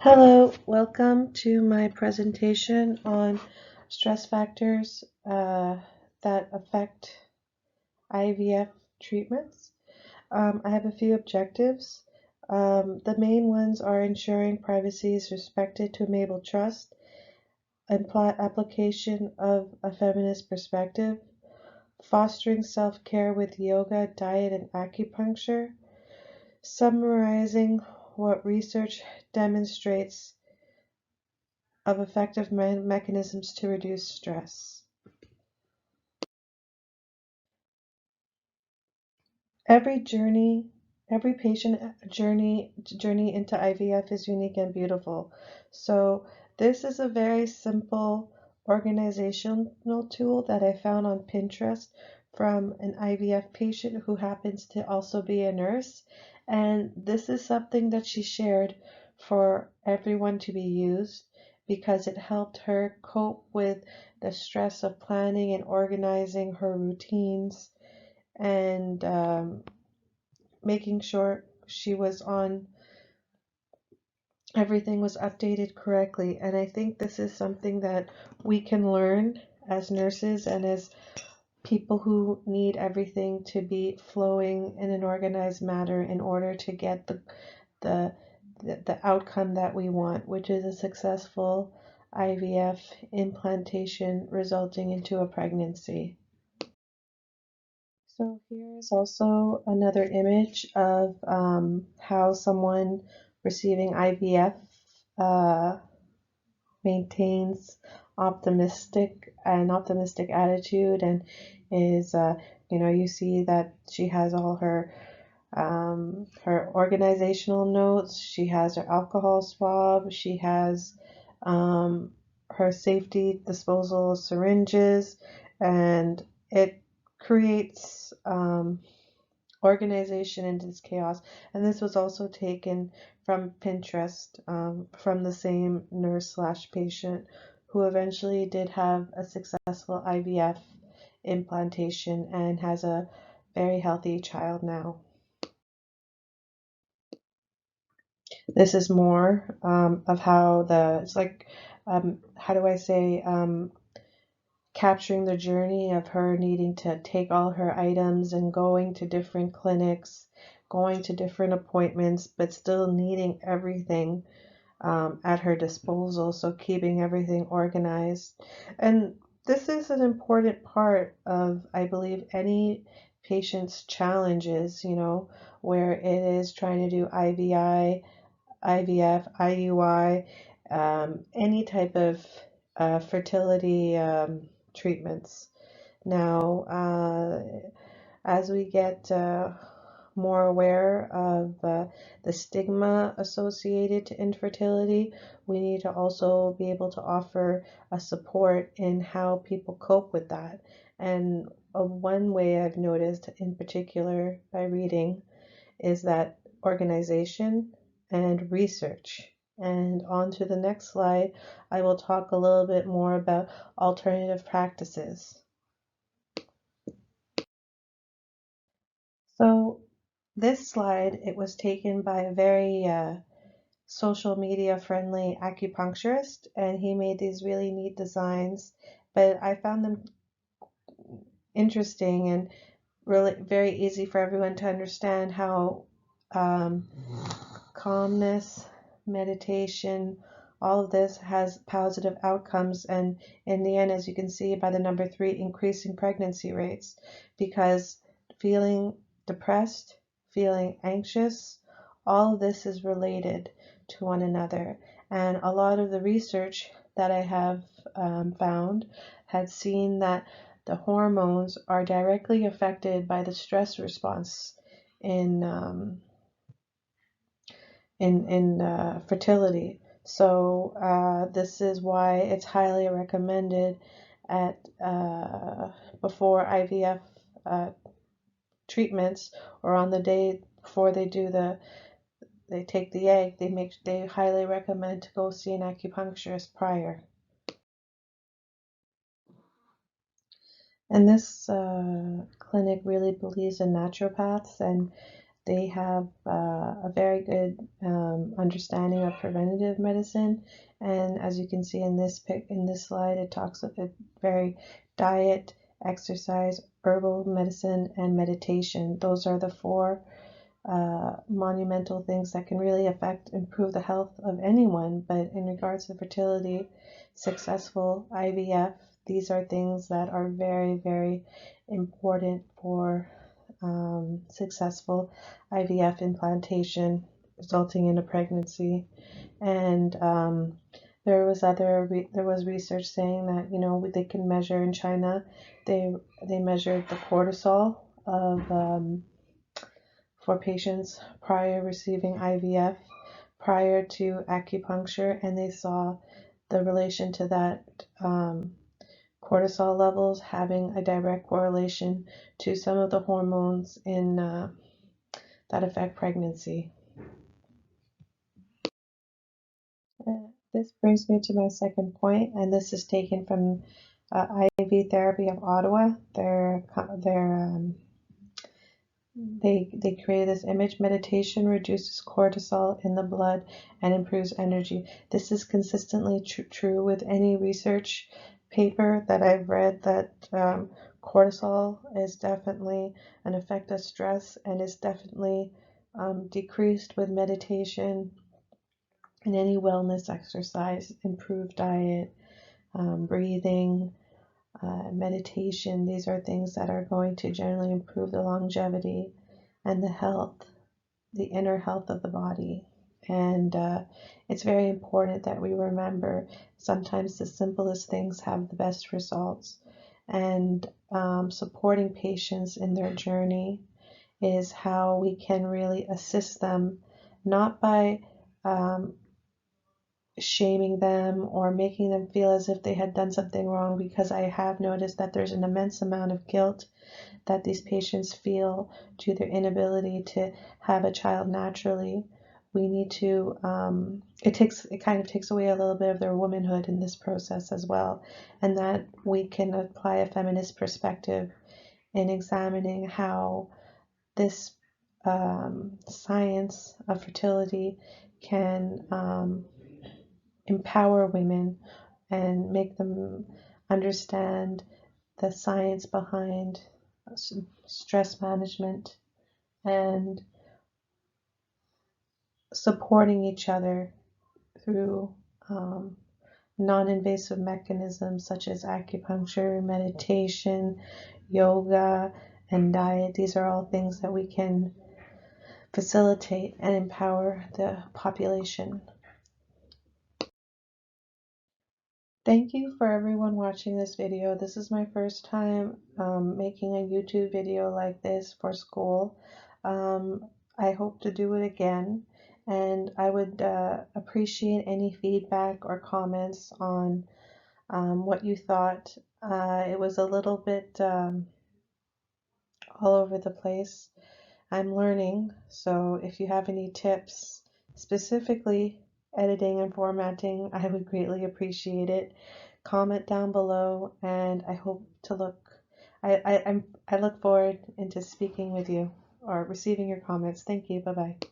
Hello, welcome to my presentation on stress factors that affect IVF treatments. I have a few objectives. The main ones are ensuring privacy is respected to enable trust, application of a feminist perspective, fostering self-care with yoga, diet, and acupuncture, summarizing what research demonstrates of effective mechanisms to reduce stress. Every journey, every patient journey into IVF is unique and beautiful. So this is a very simple organizational tool that I found on Pinterest from an IVF patient who happens to also be a nurse. And this is something that she shared for everyone to be used because it helped her cope with the stress of planning and organizing her routines and making sure she was on everything was updated correctly. And I think this is something that we can learn as nurses and as people who need everything to be flowing in an organized manner in order to get the the outcome that we want, which is a successful IVF implantation resulting into a pregnancy. So here is also another image of how someone receiving IVF uh, maintains optimistic attitude and is you see that she has all her organizational notes, she has her alcohol swab, she has her safety disposal syringes, and it creates organization into this chaos. And this was also taken from Pinterest, from the same nurse slash patient who eventually did have a successful IVF implantation and has a very healthy child now. This is more of how it's like, how do I say, capturing the journey of her needing to take all her items and going to different clinics, going to different appointments, but still needing everything at her disposal. So keeping everything organized. And this is an important part of, I believe, any patient's challenges, where it is trying to do IVF, IUI, any type of fertility treatments. Now, as we get more aware of the stigma associated to infertility, we need to also be able to offer a support in how people cope with that. And one way I've noticed in particular by reading is that organization and research. And on to the next slide, I will talk a little bit more about alternative practices. So this slide, it was taken by a very social media friendly acupuncturist, and he made these really neat designs, but I found them interesting and really very easy for everyone to understand how calmness, meditation, all of this has positive outcomes. And in the end, as you can see by the number 3, increasing pregnancy rates, because feeling depressed, feeling anxious, all of this is related to one another. And a lot of the research that I have found had seen that the hormones are directly affected by the stress response in fertility. So this is why it's highly recommended at before IVF treatments, or on the day before they take the egg, they highly recommend to go see an acupuncturist prior. And this clinic really believes in naturopaths, and They have a very good understanding of preventative medicine, and as you can see in this slide, it talks of it very diet, exercise, herbal medicine, and meditation. Those are the four monumental things that can really improve the health of anyone. But in regards to fertility, successful IVF, these are things that are very, very important for successful IVF implantation resulting in a pregnancy. And there was research saying that, you know, they can measure in China, they measured the cortisol of for patients prior receiving IVF, prior to acupuncture, and they saw the relation to that cortisol levels having a direct correlation to some of the hormones in that affect pregnancy. This brings me to my second point, and this is taken from IV Therapy of Ottawa. They created this image: meditation reduces cortisol in the blood and improves energy. This is consistently true with any research paper that I've read, that cortisol is definitely an effect of stress and is definitely decreased with meditation and any wellness exercise, improved diet, breathing, meditation. These are things that are going to generally improve the longevity and the health, the inner health of the body. And it's very important that we remember sometimes the simplest things have the best results. And supporting patients in their journey is how we can really assist them, not by shaming them or making them feel as if they had done something wrong, because I have noticed that there's an immense amount of guilt that these patients feel to their inability to have a child naturally. We need to, it kind of takes away a little bit of their womanhood in this process as well, and that we can apply a feminist perspective in examining how this science of fertility can empower women and make them understand the science behind stress management and supporting each other through non-invasive mechanisms such as acupuncture, meditation, yoga, and diet. These are all things that we can facilitate and empower the population. Thank you for everyone watching this video. This is my first time making a YouTube video like this for school. I hope to do it again, and I would appreciate any feedback or comments on what you thought. It was a little bit all over the place. I'm learning, so if you have any tips, specifically editing and formatting, I would greatly appreciate it. Comment down below, and I hope to I look forward into speaking with you or receiving your comments. Thank you. Bye-bye.